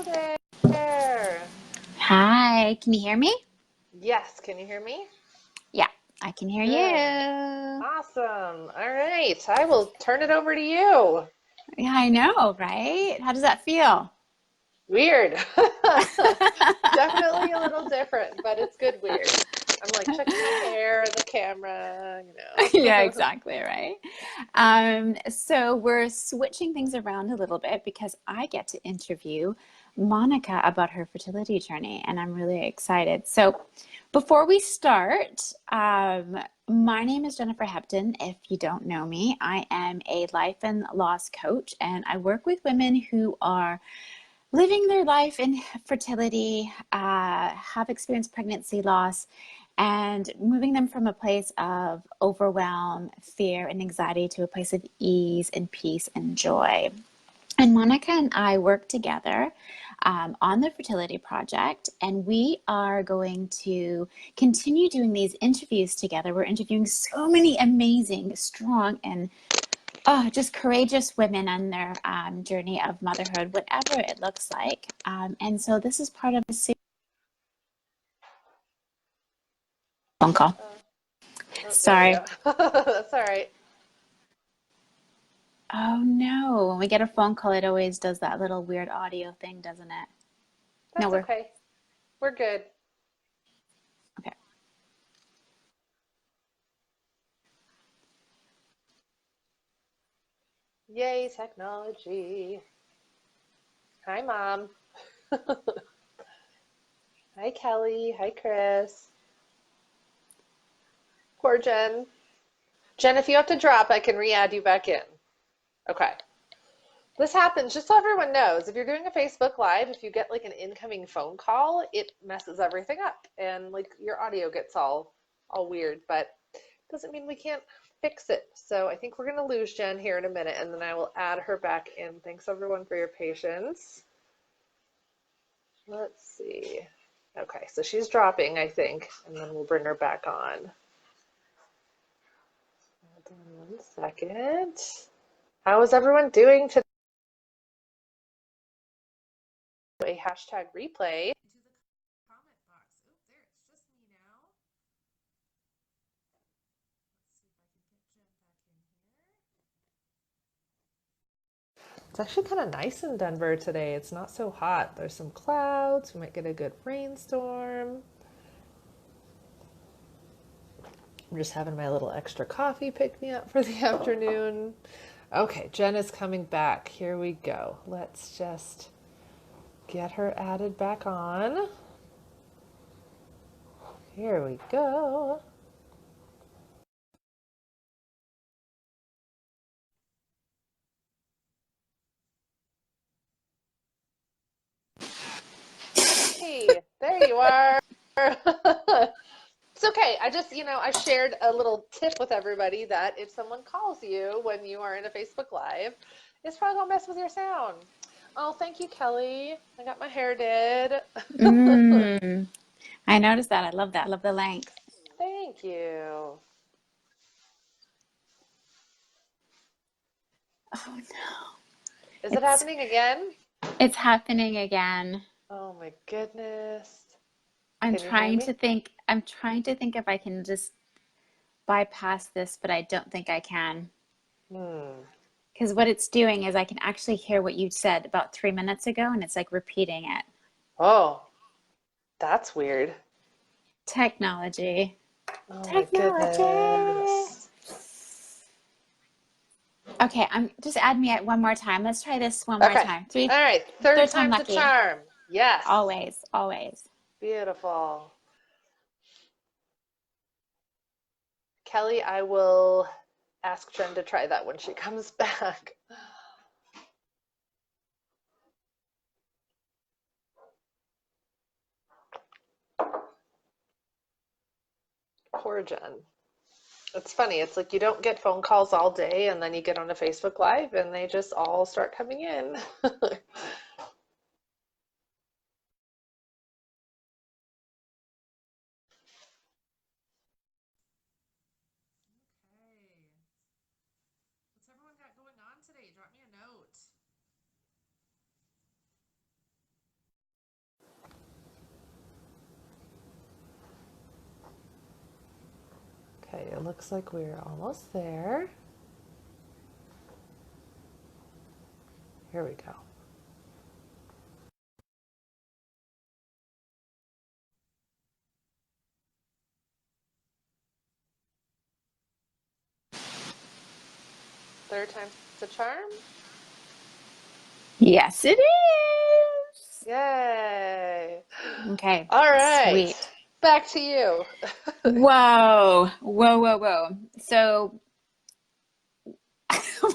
there. Hi, can you hear me? Yes, can you hear me? Yeah, I can hear Good. you. Awesome. All right, I will turn it over to you. Yeah, I know, right? How does that feel? Weird. Definitely a little different, but it's good weird. I'm like checking my hair, the camera, Yeah, exactly, right. So we're switching things around a little bit because I get to interview Monica about her fertility journey, and I'm really excited. So before we start, my name is Jennifer Hepton. If you don't know me, I am a life and loss coach, and I work with women who are living their life in fertility, have experienced pregnancy loss, and moving them from a place of overwhelm, fear, and anxiety to a place of ease and peace and joy. And Monica and I work together on the fertility project, and we are going to continue doing these interviews together. We're interviewing so many amazing, strong, and just courageous women on their journey of motherhood, whatever it looks like. And so this is part of a phone call. Oh, there we Sorry. go. That's all right. Oh no, when we get a phone call, it always does that little weird audio thing, doesn't it? No, That's we're okay. We're good. okay. Yay, technology. Hi, Mom. Hi, Kelly. Hi, Chris. Poor Jen. Jen, if you have to drop, I can re-add you back in. Okay. This happens, just so everyone knows, if you're doing a Facebook Live, if you get like an incoming phone call, it messes everything up and like your audio gets all weird, but doesn't mean we can't fix it. So I think we're gonna lose Jen here in a minute and then I will add her back in. Thanks everyone for your patience. Let's see. Okay, so she's dropping, I think, and then we'll bring her back on. Hold on 1 second. How is everyone doing today? A hashtag replay. Into the comment box. Oh, there, it's just me now. Let's see if I can get Jen back in here. It's actually kind of nice in Denver today. It's not so hot. There's some clouds. We might get a good rainstorm. I'm just having my little extra coffee pick me up for the afternoon. Okay, Jen is coming back. Here we go. Let's just get her added back on. Here we go. Hey, there you are. It's okay. I shared a little tip with everybody that if someone calls you when you are in a Facebook Live, it's probably gonna mess with your sound. Oh, thank you, Kelly. I got my hair did. Mm, I noticed that. I love that. I love the length. Thank you. Oh no. Is it It's happening again? it's happening again. Oh my goodness. I'm Can you hear trying to me? think. I'm trying to think if I can just bypass this, but I don't think I can. Hmm. Because what it's doing is I can actually hear what you said about 3 minutes ago, and it's like repeating it. Oh, that's weird. Technology. Oh my Technology. goodness. Okay, I'm just add me at one more time. Let's try this one more Okay. time. All right. Third Third time time's a lucky. charm. Yes. Always, always. Beautiful. Kelly, I will ask Jen to try that when she comes back. Poor Jen. It's funny. It's like you don't get phone calls all day and then you get on a Facebook Live and they just all start coming in. Okay. What's everyone got going on today? Drop me a note. Okay, it looks like we're almost there. Here we go. Third time's the charm. Yes, it is. Yay. Okay, All right. sweet. Back to you. Whoa, whoa, whoa, whoa. So,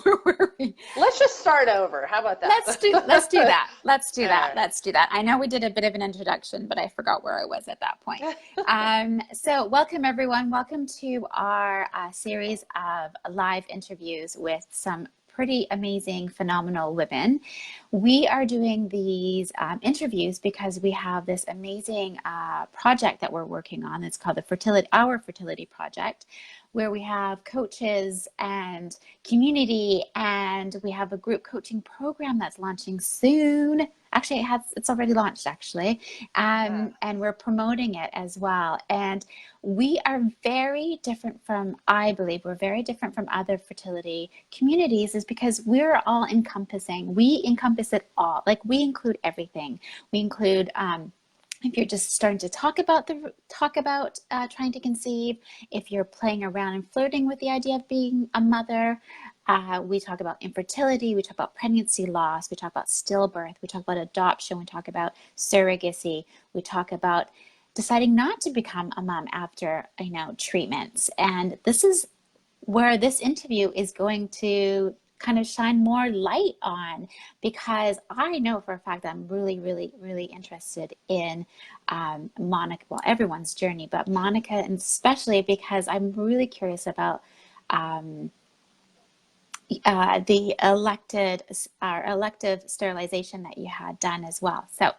where were we? Let's just start over. How about that? Let's do that. Let's do All that. right. Let's do that. I know we did a bit of an introduction, but I forgot where I was at that point. So welcome everyone. Welcome to our series of live interviews with some pretty amazing, phenomenal women. We are doing these interviews because we have this amazing project that we're working on. It's called Our Fertility Project, where we have coaches and community, and we have a group coaching program that's launching soon. Actually, it's already launched, actually. And we're promoting it as well. And we are very different from, I believe, we're very different from other fertility communities, is because we're all encompassing. We encompass it all. Like, we include everything. We include, if you're just starting to talk about trying to conceive, if you're playing around and flirting with the idea of being a mother, we talk about infertility, we talk about pregnancy loss, we talk about stillbirth, we talk about adoption, we talk about surrogacy, we talk about deciding not to become a mom after, treatments. And this is where this interview is going to kind of shine more light on, because I know for a fact that I'm really, really, really interested in Monika, well, everyone's journey, but Monika, and especially because I'm really curious about the elective sterilization that you had done as well. So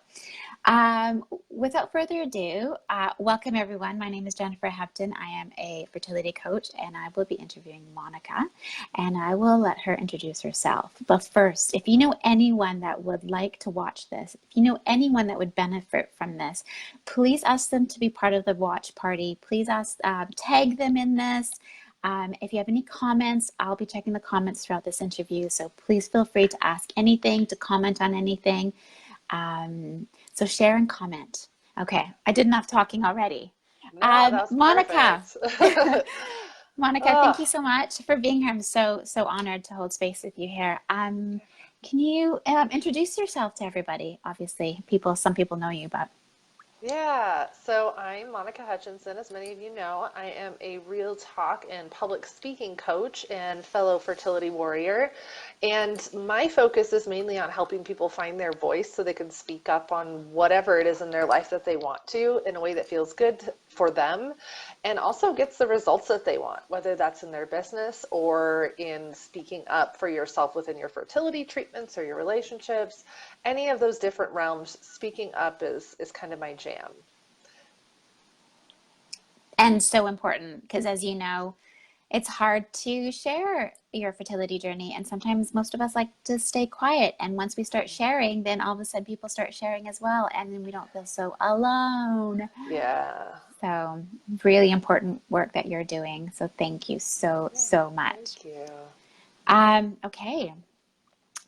without further ado, welcome everyone. My name is Jennifer Hepton. I am a fertility coach, and I will be interviewing Monika, and I will let her introduce herself. But first, if you know anyone that would like to watch this, if you know anyone that would benefit from this, please ask them to be part of the watch party. Please tag them in this. If you have any comments, I'll be checking the comments throughout this interview. So please feel free to ask anything, to comment on anything. So share and comment. Okay, I did enough talking already. No, that was Monika, perfect. Monika, thank you so much for being here. I'm so honored to hold space with you here. Can you introduce yourself to everybody? Obviously, some people know you, but Yeah, so I'm Monika Hutchinson. As many of you know, I am a real talk and public speaking coach and fellow fertility warrior. And my focus is mainly on helping people find their voice so they can speak up on whatever it is in their life that they want to in a way that feels good for them and also gets the results that they want, whether that's in their business or in speaking up for yourself within your fertility treatments or your relationships. Any of those different realms, speaking up is kind of my jam. and so important, because as you know, it's hard to share your fertility journey, and sometimes most of us like to stay quiet, and once we start sharing, then all of a sudden people start sharing as well, and then we don't feel so alone. Yeah. So really important work that you're doing, so thank you so much. Thank you. Okay,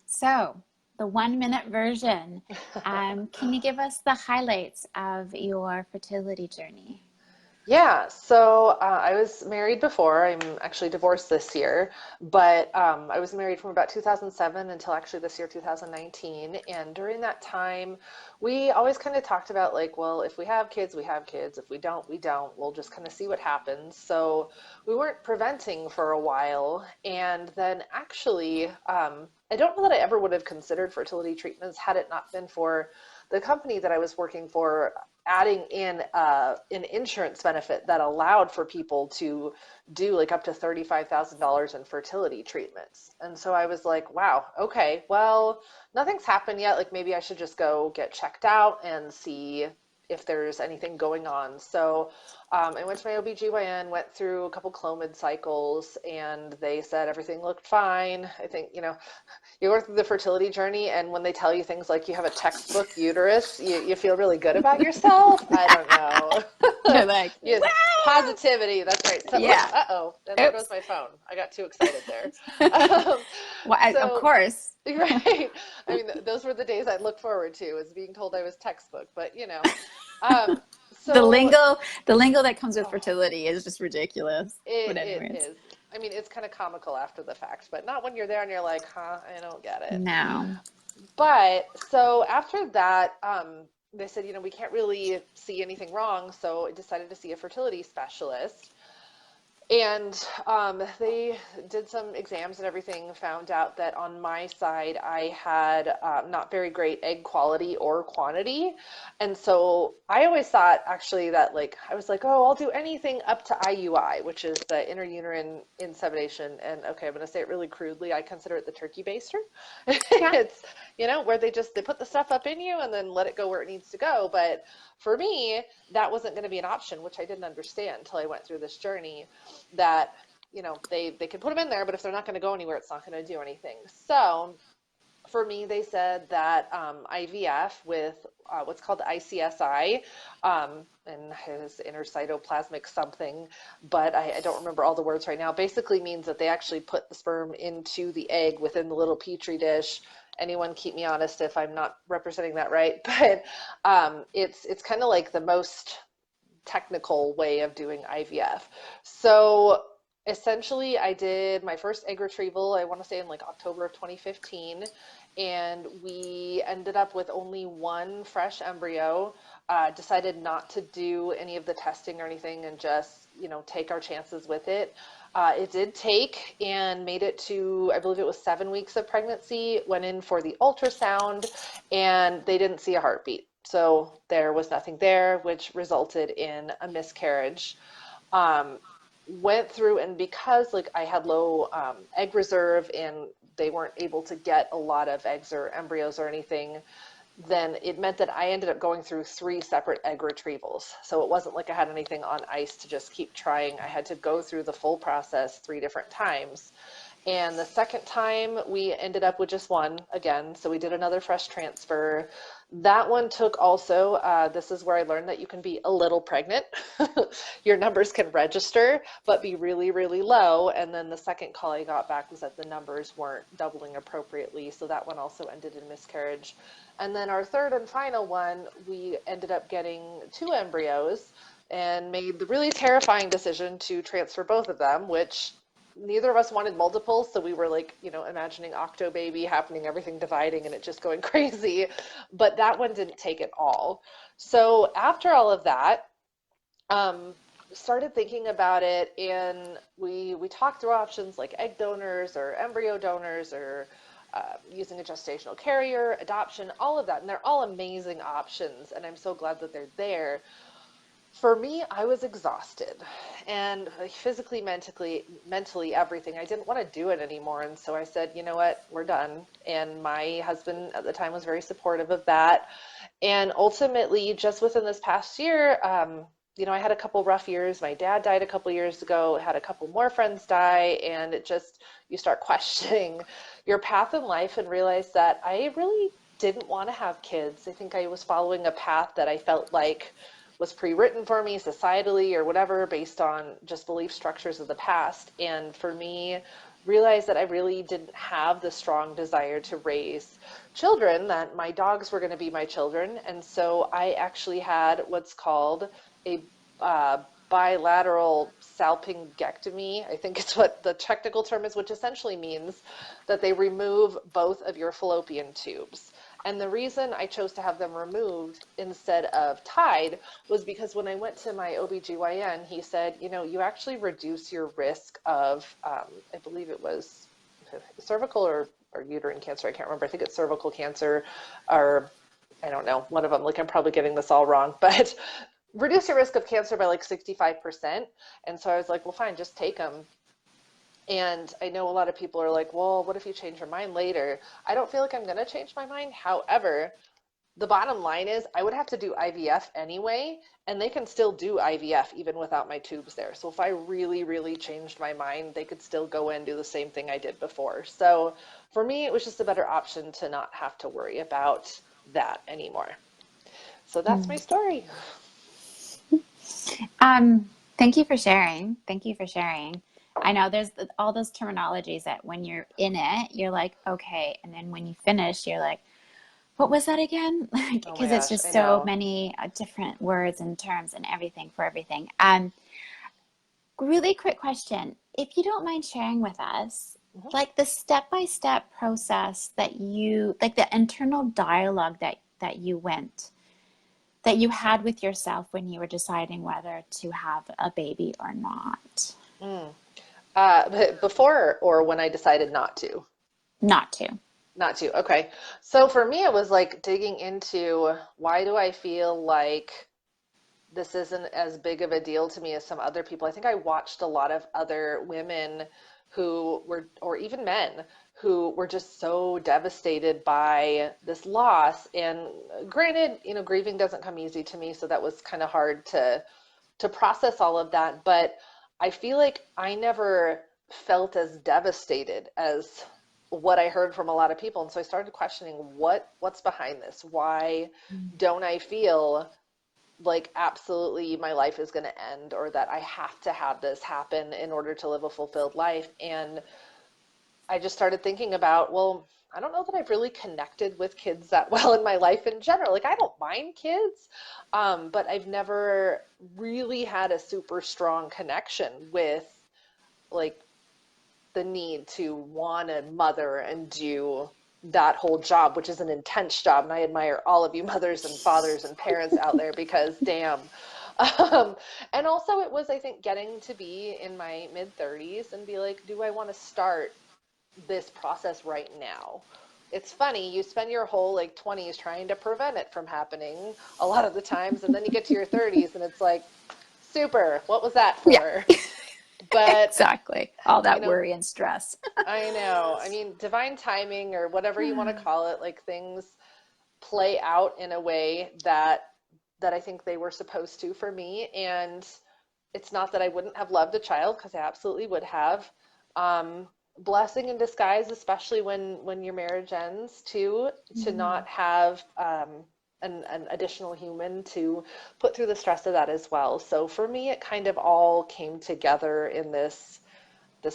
so the 1 minute version. Can you give us the highlights of your fertility journey? Yeah, so I was married before. I'm actually divorced this year, but I was married from about 2007 until actually this year, 2019. And during that time, we always kind of talked about like, well, if we have kids, we have kids. If we don't, we don't. We'll just kind of see what happens. So we weren't preventing for a while. And then actually, I don't know that I ever would have considered fertility treatments had it not been for the company that I was working for adding in an insurance benefit that allowed for people to do like up to $35,000 in fertility treatments. And so I was like, wow, okay, well, nothing's happened yet. Like maybe I should just go get checked out and see if there's anything going on. So I went to my OBGYN, went through a couple Clomid cycles, and they said everything looked fine. I think, you go through the fertility journey, and when they tell you things like you have a textbook uterus, you feel really good about yourself. I don't know. You're like, You, wow! Positivity. That's right. So, Yeah. uh-oh. And there goes Oops. my phone. I got too excited there. Um, Well, of so, course. right. I mean, those were the days I'd look forward to, is being told I was textbook. But, um, The so lingo, the lingo that comes with oh, fertility is just ridiculous. But it anyways, is. I mean, it's kind of comical after the fact, but not when you're there and you're like, huh, I don't get it. no. But so after that, they said, we can't really see anything wrong. So I decided to see a fertility specialist. And they did some exams and everything, found out that on my side, I had not very great egg quality or quantity. And so I always thought actually that, like, I was like, oh, I'll do anything up to IUI, which is the interuterine insemination. And okay, I'm going to say it really crudely. I consider it the turkey baster. Yeah. It's, where they put the stuff up in you and then let it go where it needs to go. But for me, that wasn't going to be an option, which I didn't understand until I went through this journey, that they can put them in there, but if they're not going to go anywhere, it's not going to do anything. So for me, they said that IVF with what's called ICSI, and his intercytoplasmic something, but I don't remember all the words right now, basically means that they actually put the sperm into the egg within the little petri dish. Anyone keep me honest if I'm not representing that right, but it's kind of like the most technical way of doing IVF. So essentially, I did my first egg retrieval, I want to say in like October of 2015, and we ended up with only one fresh embryo. Decided not to do any of the testing or anything and just, take our chances with it. It did take and made it to, I believe it was 7 weeks of pregnancy, went in for the ultrasound, and they didn't see a heartbeat. So there was nothing there, which resulted in a miscarriage. Um, Went through, and because like I had low egg reserve and they weren't able to get a lot of eggs or embryos or anything, then it meant that I ended up going through 3 separate egg retrievals. So it wasn't like I had anything on ice to just keep trying. I had to go through the full process 3 different times. And the second time we ended up with just one again. So we did another fresh transfer. That one took also, this is where I learned that you can be a little pregnant. Your numbers can register, but be really, really low. And then the second call I got back was that the numbers weren't doubling appropriately. So that one also ended in miscarriage. And then our third and final one, we ended up getting 2 embryos and made the really terrifying decision to transfer both of them, which neither of us wanted multiples, so we were like, imagining octo baby happening, everything dividing and it just going crazy. But that one didn't take it all. So after all of that, um, started thinking about it, and we talked through options like egg donors or embryo donors or using a gestational carrier, adoption, all of that. And they're all amazing options, and I'm so glad that they're there. For me, I was exhausted and physically, mentally, everything. I didn't want to do it anymore. And so I said, you know what, we're done. And my husband at the time was very supportive of that. And ultimately, just within this past year, I had a couple rough years. My dad died a couple years ago, had a couple more friends die, and you start questioning your path in life and realize that I really didn't want to have kids. I think I was following a path that I felt like was pre-written for me societally or whatever, based on just belief structures of the past. And for me, realized that I really didn't have the strong desire to raise children, that my dogs were going to be my children. And so I actually had what's called a bilateral salpingectomy. I think it's what the technical term is, which essentially means that they remove both of your fallopian tubes. And the reason I chose to have them removed instead of tied was because when I went to my OBGYN, he said, you actually reduce your risk of, I believe it was cervical or uterine cancer. I can't remember. I think it's cervical cancer, or I don't know, one of them. Like, I'm probably getting this all wrong, but reduce your risk of cancer by like 65%. And so I was like, well, fine, just take them. And I know a lot of people are like, well, what if you change your mind later? I don't feel like I'm going to change my mind. However, the bottom line is I would have to do IVF anyway, and they can still do IVF even without my tubes there. So if I really, really changed my mind, they could still go in and do the same thing I did before. So for me, it was just a better option to not have to worry about that anymore. So that's my story. Thank you for sharing. Thank you for sharing. I know there's all those terminologies that when you're in it, you're like, okay. And then when you finish, you're like, what was that again? Like, Oh my because it's gosh, just I so know. many different words and terms and everything for everything. Really quick question. If you don't mind sharing with us, Mhm. like the step-by-step process that like the internal dialogue that you that you had with yourself when you were deciding whether to have a baby or not. Mm. But before or when I decided not to? Not to. Not to. Okay. So for me, it was like digging into why do I feel like this isn't as big of a deal to me as some other people. I think I watched a lot of other women who were, or even men, who were just so devastated by this loss. And granted, grieving doesn't come easy to me, so that was kind of hard to process all of that. But I feel like I never felt as devastated as what I heard from a lot of people. And so I started questioning what's behind this? Why don't I feel like absolutely my life is going to end or that I have to have this happen in order to live a fulfilled life? And I just started thinking about, well, I don't know that I've really connected with kids that well in my life in general. Like, I don't mind kids, but I've never really had a super strong connection with like the need to want to mother and do that whole job, which is an intense job. And I admire all of you mothers and fathers and parents out there because damn. Um, and also, it was, I think, getting to be in my mid 30s and be like, do I want to start this process right now? It's funny, you spend your whole like 20s trying to prevent it from happening a lot of the times, and then you get to your 30s and it's like, super, what was that Yeah, for? But, exactly. All you that know, worry and stress. I know. I mean, divine timing or whatever you want to call it, like things play out in a way that I think they were supposed to for me. And it's not that I wouldn't have loved a child, because I absolutely would have. Blessing in disguise, especially when your marriage ends, too, to Mm. not have an additional human to put through the stress of that as well. So for me, it kind of all came together in this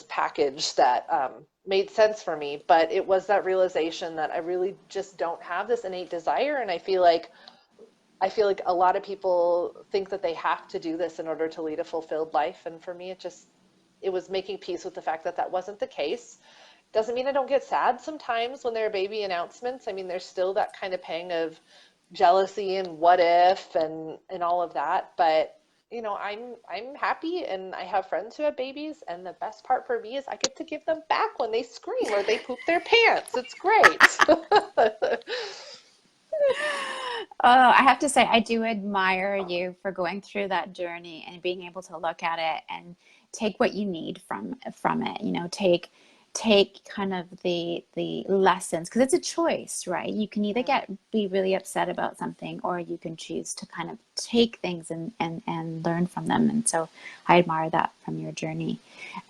package that made sense for me. But it was that realization that I really just don't have this innate desire, and I feel like a lot of people think that they have to do this in order to lead a fulfilled life. And for me, it was making peace with the fact that that wasn't the case. Doesn't mean I don't get sad sometimes when there are baby announcements. I mean, there's still that kind of pang of jealousy and what if and all of that. But I'm happy, and I have friends who have babies, and the best part for me is I get to give them back when they scream or they poop their pants. It's great. I have to say, I do admire you for going through that journey and being able to look at it and take what you need from it. Take kind of the lessons, because it's a choice, right? You can either be really upset about something, or you can choose to kind of take things and learn from them. And so I admire that from your journey.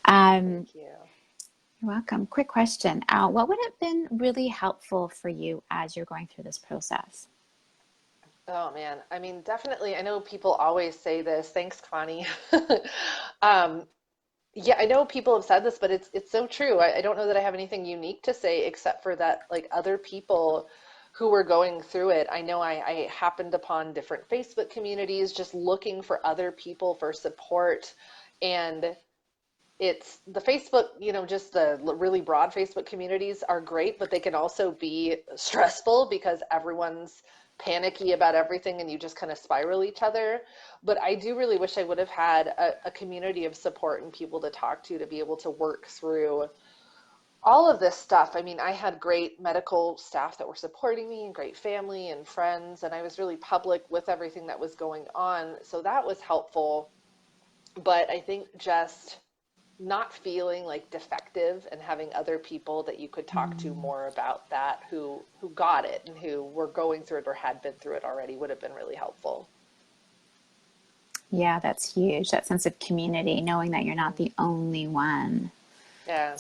Um, Thank you. you're welcome. Quick question. What would have been really helpful for you as you're going through this process? Oh man, I mean, definitely. I know people always say this. Thanks, Connie. Um, yeah, I know people have said this, but it's so true. I don't know that I have anything unique to say except for that, like other people who were going through it. I know I happened upon different Facebook communities just looking for other people for support, and it's the Facebook, just the really broad Facebook communities are great, but they can also be stressful because everyone's panicky about everything and you just kind of spiral each other. But I do really wish I would have had a community of support and people to talk to be able to work through all of this stuff. I mean, I had great medical staff that were supporting me and great family and friends, and I was really public with everything that was going on. So that was helpful. But I think just not feeling like defective and having other people that you could talk to Mm. more about that who got it and who were going through it or had been through it already would have been really helpful. Yeah, that's huge. That sense of community, knowing that you're not Mm. the only one. Yeah.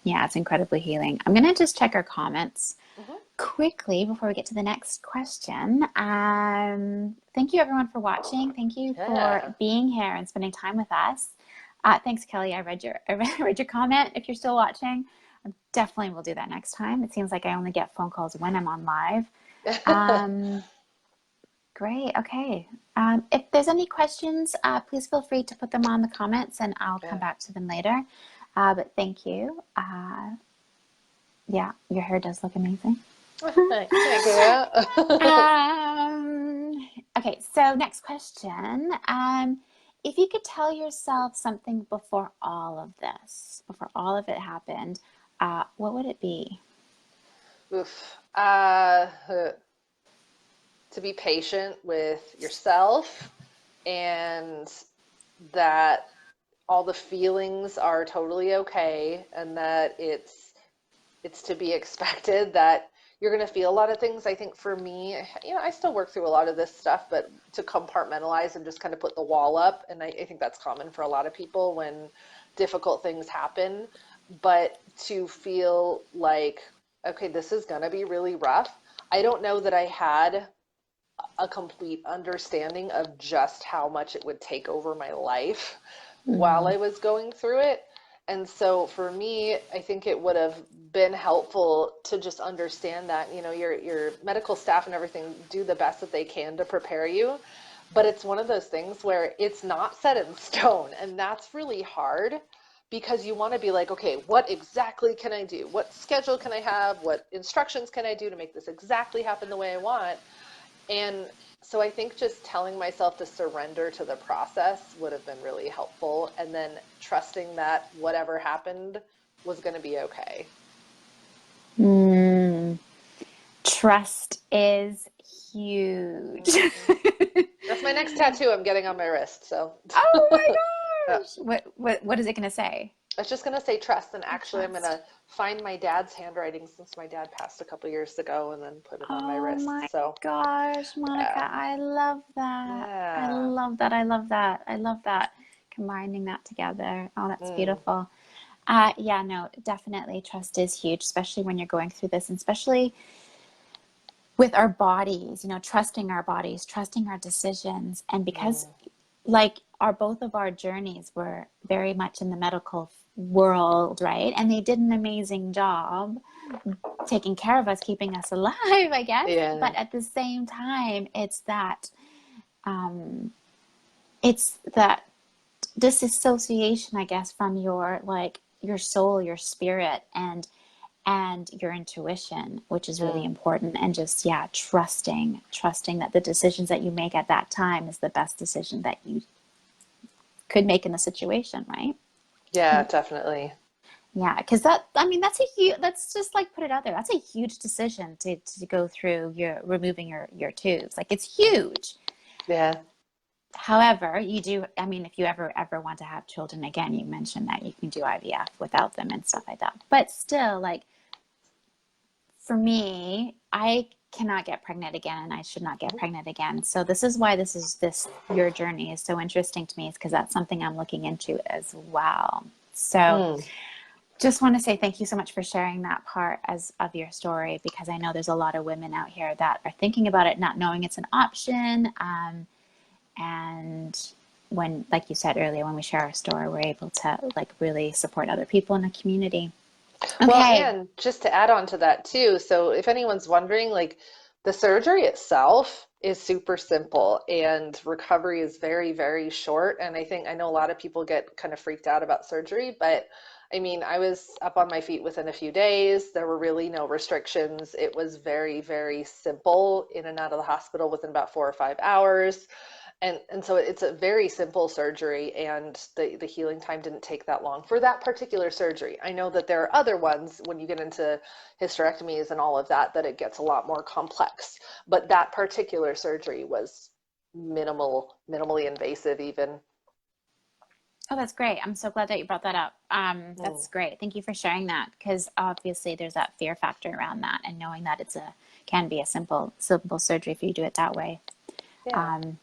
Yeah, it's incredibly healing. I'm going to just check our comments Hmm. quickly, before we get to the next question, thank you everyone for watching. Thank you for Yeah. being here and spending time with us. Thanks, Kelly. I read your comment. If you're still watching, I definitely will do that next time. It seems like I only get phone calls when I'm on live. Great. Okay. If there's any questions, please feel free to put them on the comments and I'll come back to them later. But thank you. Yeah, your hair does look amazing. Thank you. Okay, so next question. If you could tell yourself something before all of this, before all of it happened, what would it be? Oof. To be patient with yourself and that all the feelings are totally okay and that it's to be expected that you're going to feel a lot of things. I think for me, I still work through a lot of this stuff, but to compartmentalize and just kind of put the wall up. And I think that's common for a lot of people when difficult things happen. But to feel like, okay, this is going to be really rough. I don't know that I had a complete understanding of just how much it would take over my life while I was going through it. And so for me, I think it would have been helpful to just understand that, your medical staff and everything do the best that they can to prepare you. But it's one of those things where it's not set in stone. And that's really hard because you want to be like, okay, what exactly can I do? What schedule can I have? What instructions can I do to make this exactly happen the way I want? And so I think just telling myself to surrender to the process would have been really helpful. And then trusting that whatever happened was going to be okay. Mm, trust is huge. That's my next tattoo I'm getting on my wrist. So, Oh my yeah. gosh. What is it going to say? I was just going to say trust. And actually, I'm going Trust. to find my dad's handwriting since my dad passed a couple years ago and then put it on my Oh my wrist. So, gosh, Monica, yeah. I love that. I Yeah. love that. I love that. I love that. Combining that together. Oh, that's Mm, beautiful. Yeah, no, definitely trust is huge, especially when you're going through this, and especially with our bodies, trusting our bodies, trusting our decisions. And because mm, like both of our journeys were very much in the medical world, right? And they did an amazing job taking care of us, keeping us alive, I guess. yeah. But at the same time, um, it's that disassociation, I guess, from your soul, your spirit, and your intuition, which is really Mm. important. And just, yeah, trusting that the decisions that you make at that time is the best decision that you could make in the situation, right? Yeah, definitely. Yeah, because let's just like put it out there. That's a huge decision to go through removing your tubes. Like it's huge. Yeah. However, if you ever want to have children again, you mentioned that you can do IVF without them and stuff like that. But still, like for me, I cannot get pregnant again and I should not get pregnant again. So this is why your journey is so interesting to me, is because that's something I'm looking into as well. So Mm. just want to say thank you so much for sharing that part of your story, because I know there's a lot of women out here that are thinking about it, not knowing it's an option. And when, like you said earlier, when we share our story, we're able to like really support other people in the community. Well, Okay. and just to add on to that too, so if anyone's wondering, like the surgery itself is super simple and recovery is very, very short. And I know a lot of people get kind of freaked out about surgery, but I mean, I was up on my feet within a few days. There were really no restrictions. It was very, very simple, in and out of the hospital within about 4 or 5 hours. And so it's a very simple surgery, and the healing time didn't take that long for that particular surgery. I know that there are other ones when you get into hysterectomies and all of that, that it gets a lot more complex. But that particular surgery was minimally invasive even. Oh, that's great. I'm so glad that you brought that up. Mm, That's great. Thank you for sharing that, because obviously there's that fear factor around that, and knowing that can be a simple surgery if you do it that way. yeah. Um,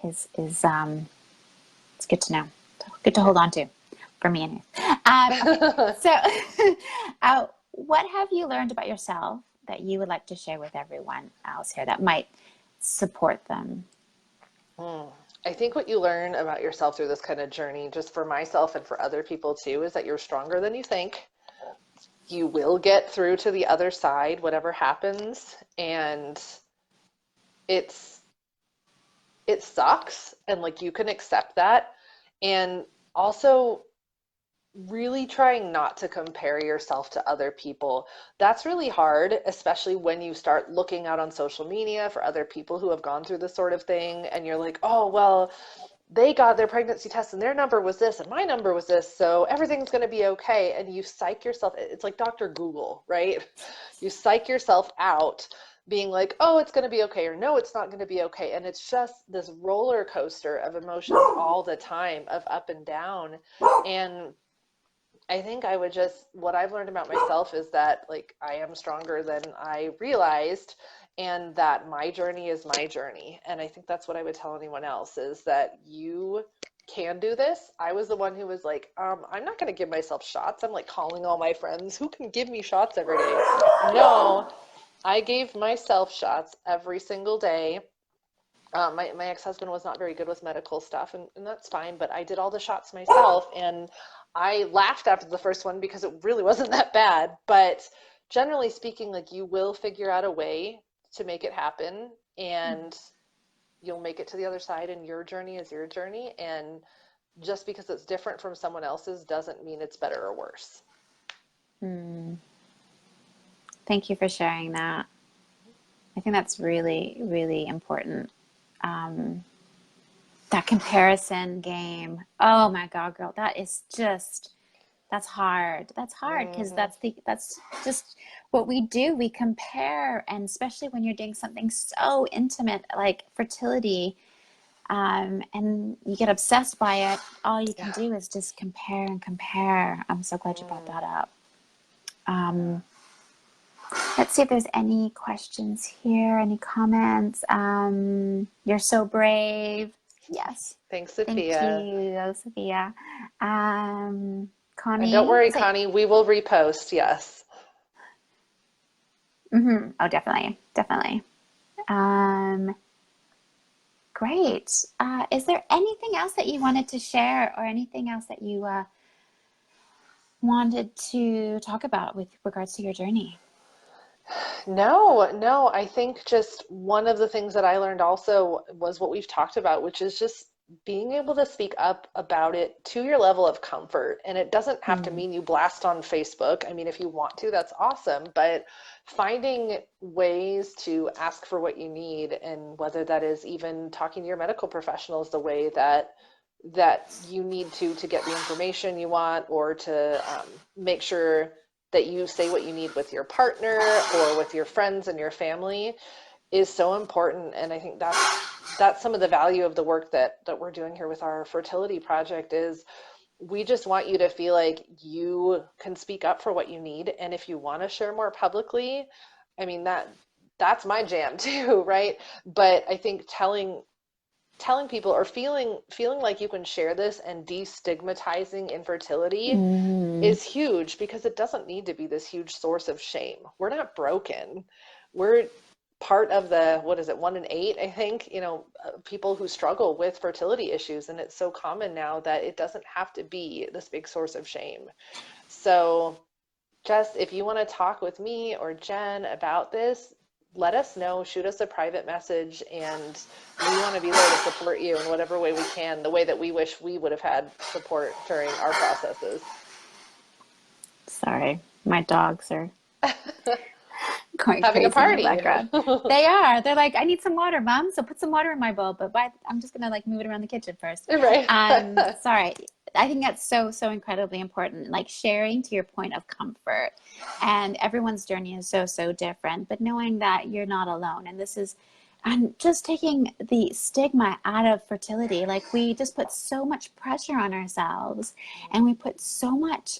is it's good to know. Good to Yeah. hold on to, for me anyway. Okay, so what have you learned about yourself that you would like to share with everyone else here that might support them? I think what you learn about yourself through this kind of journey, just for myself and for other people too, is that you're stronger than you think. You will get through to the other side, whatever happens. And it's, it sucks. And like you can accept that. And also, really trying not to compare yourself to other people. That's really hard, especially when you start looking out on social media for other people who have gone through this sort of thing. And you're like, oh, well, they got their pregnancy test and their number was this and my number was this. So everything's going to be okay. And you psych yourself. It's like Dr. Google, right? You psych yourself out being like, oh, it's going to be okay, or no, it's not going to be okay. And it's just this roller coaster of emotions all the time, of up and down. And I think I would just, what I've learned about myself is that like I am stronger than I realized, and that my journey is my journey. And I think that's what I would tell anyone else, is that you can do this. I was the one who was like, I'm not going to give myself shots. I'm like calling all my friends who can give me shots every day. No, I gave myself shots every single day. My ex-husband was not very good with medical stuff, and that's fine, but I did all the shots myself, and I laughed after the first one because it really wasn't that bad. But generally speaking, like you will figure out a way to make it happen, and you'll make it to the other side, and your journey is your journey. And just because it's different from someone else's doesn't mean it's better or worse. Thank you for sharing that. I think that's really, really important. That comparison game. Oh my God, girl, that is just, that's hard. That's hard because that's just what we do. We compare, and especially when you're doing something so intimate like fertility, and you get obsessed by it. All you can do is just compare and compare. I'm so glad you brought that up. Let's see if there's any questions here, any comments. You're so brave. Yes. Thanks, Thank Sophia. you, Sophia. Connie. And don't worry, Connie, we will repost. Yes. Oh, definitely. Definitely. Great. Is there anything else that you wanted to share, or anything else that you wanted to talk about with regards to your journey? No, I think just one of the things that I learned also was what we've talked about, which is just being able to speak up about it to your level of comfort. And it doesn't have to mean you blast on Facebook. I mean, if you want to, that's awesome. But finding ways to ask for what you need, and whether that is even talking to your medical professionals the way that you need to get the information you want, or to make sure that you say what you need with your partner or with your friends and your family, is so important. And I think that's some of the value of the work that we're doing here with our fertility project, is we just want you to feel like you can speak up for what you need. And if you want to share more publicly, I mean, that's my jam too, right? But I think telling people, or feeling like you can share this, and destigmatizing infertility is huge, because it doesn't need to be this huge source of shame. We're not broken. We're part of the, what is it, 1 in 8, I think, people who struggle with fertility issues. And it's so common now that it doesn't have to be this big source of shame. So just, if you want to talk with me or Jen about this, let us know, shoot us a private message, and we want to be there to support you in whatever way we can, the way that we wish we would have had support during our processes. Sorry, my dogs are going Having a crazy in the party. background. They are. They're like, I need some water, Mom. So put some water in my bowl. But I'm just gonna like move it around the kitchen first. Right. Sorry. I think that's so incredibly important. Like sharing to your point of comfort, and everyone's journey is so different. But knowing that you're not alone, and this is, and just taking the stigma out of fertility. Like we just put so much pressure on ourselves, and we put so much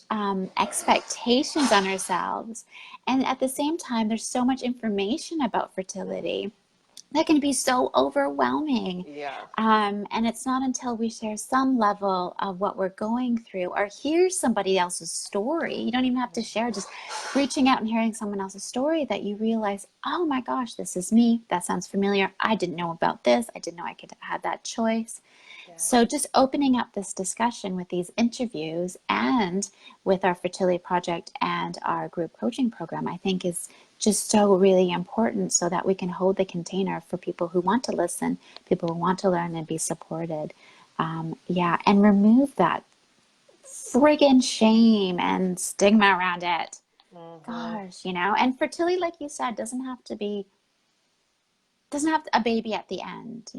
expectations on ourselves. And at the same time, there's so much information about fertility that can be so overwhelming. Yeah. And it's not until we share some level of what we're going through or hear somebody else's story, you don't even have to share, just reaching out and hearing someone else's story, that you realize, oh my gosh, this is me. That sounds familiar. I didn't know about this. I didn't know I could have that choice. Yeah. So just opening up this discussion with these interviews and with our fertility project and our group coaching program, I think is just so really important, so that we can hold the container for people who want to listen, people who want to learn and be supported. Yeah, and remove that friggin' shame and stigma around it. Mm-hmm. Gosh, and fertility, like you said, doesn't have a baby at the end,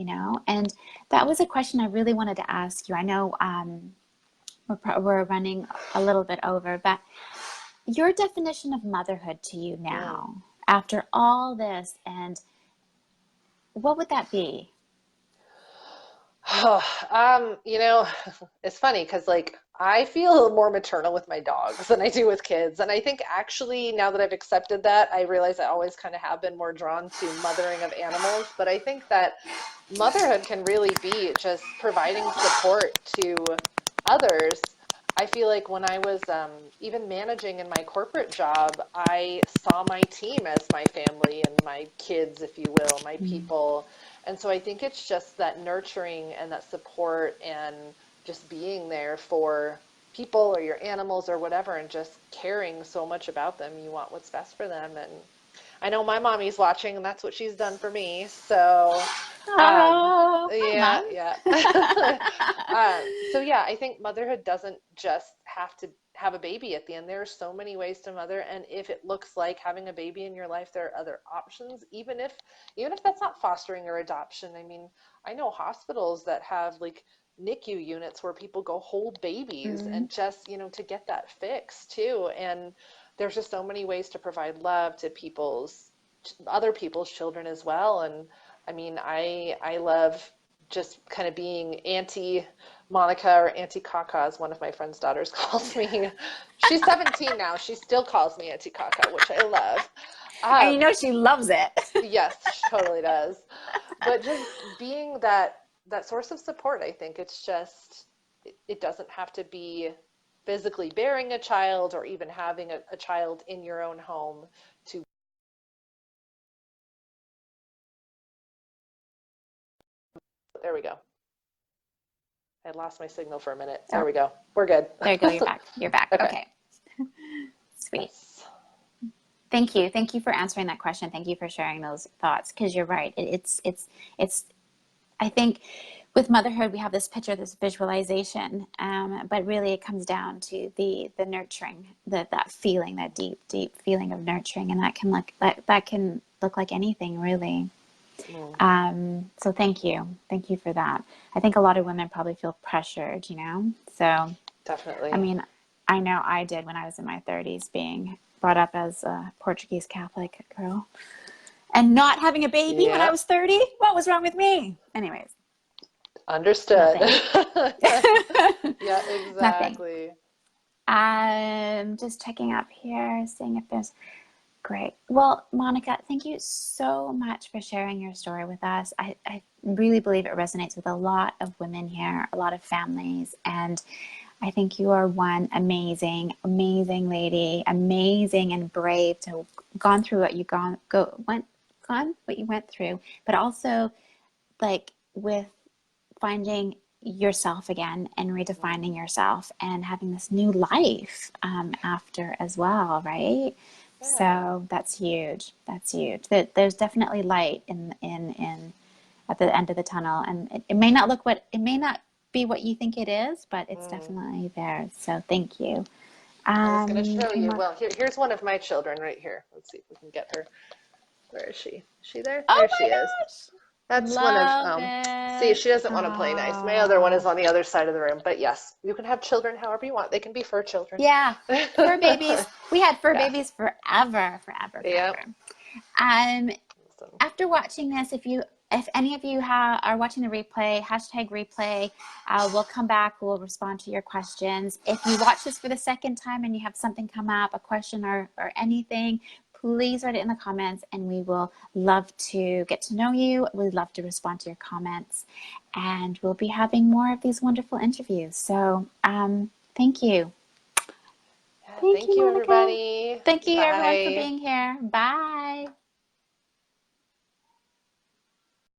And that was a question I really wanted to ask you. I know we're running a little bit over, but your definition of motherhood to you Mm. now, after all this, and what would that be? You know, it's funny because like I feel more maternal with my dogs than I do with kids. And I think actually now that I've accepted that, I realize I always kind of have been more drawn to mothering of animals. But I think that motherhood can really be just providing support to others. I feel like when I was even managing in my corporate job, I saw my team as my family and my kids, if you will, my Mm. people. And so I think it's just that nurturing and that support and just being there for people or your animals or whatever and just caring so much about them. You want what's best for them. And I know my mommy's watching and that's what she's done for me. So, Oh, hi, yeah, Mom. yeah. So yeah, I think motherhood doesn't just have to have a baby at the end. There are so many ways to mother, and if it looks like having a baby in your life, there are other options, even if that's not fostering or adoption. I mean, I know hospitals that have like NICU units where people go hold babies Mm. and just, to get that fixed too. And there's just so many ways to provide love to other people's children as well. And I mean, I love just kind of being Auntie Monica or Auntie Kaka, as one of my friend's daughters calls me. She's 17 now. She still calls me Auntie Kaka, which I love. And Um, she loves it. yes, she totally does. But just being that source of support, I think it's just it doesn't have to be physically bearing a child or even having a child in your own home to there we go. I lost my signal for a minute. There Oh, we go. We're good. there you go. You're back. You're back. Okay. Okay. Sweet. Yes. Thank you. Thank you for answering that question. Thank you for sharing those thoughts, because you're right. It's, I think with motherhood, we have this picture, this visualization, but really it comes down to the nurturing, that feeling, that deep, deep feeling of nurturing. And that can look like anything, really. Mm, So thank you. Thank you for that. I think a lot of women probably feel pressured, So, I definitely. mean, I know I did when I was in my 30s, being brought up as a Portuguese Catholic girl and not having a baby when I Yep. was 30. What was wrong with me? Anyways, Understood. nothing. Yeah, Nothing. exactly. I'm just checking up here, seeing if there's great. Well, Monica, thank you so much for sharing your story with us. I really believe it resonates with a lot of women here, a lot of families, and I think you are one amazing, amazing lady, amazing and brave to have gone through what what you went through, but also like with finding yourself again and Mm, redefining yourself and having this new life after as well, right? yeah. So that's huge. That's huge. There's definitely light in at the end of the tunnel, and it may not it may not be what you think it is, but it's Mm. definitely there. So thank you. I was going to show Okay, you. Well, here's one of my children right here. Let's see if we can get her. Where is she? Is she there? oh There she my is. gosh, That's one of, love see, it. she doesn't want to play nice. My other one Oh, is on the other side of the room. But yes, you can have children however you want. They can be fur children. yeah, fur babies. We had fur Yeah. babies forever, forever, Yep. forever. Um, Awesome. After watching this, if any of you are watching the replay, hashtag replay, we'll come back, we'll respond to your questions. If you watch this for the second time and you have something come up, a question or anything, please write it in the comments, and we will love to get to know you. We'd love to respond to your comments, and we'll be having more of these wonderful interviews. So thank you. Yeah, Thank thank you, you, Monika. everybody. Thank you, everyone, for Bye. being here. Bye.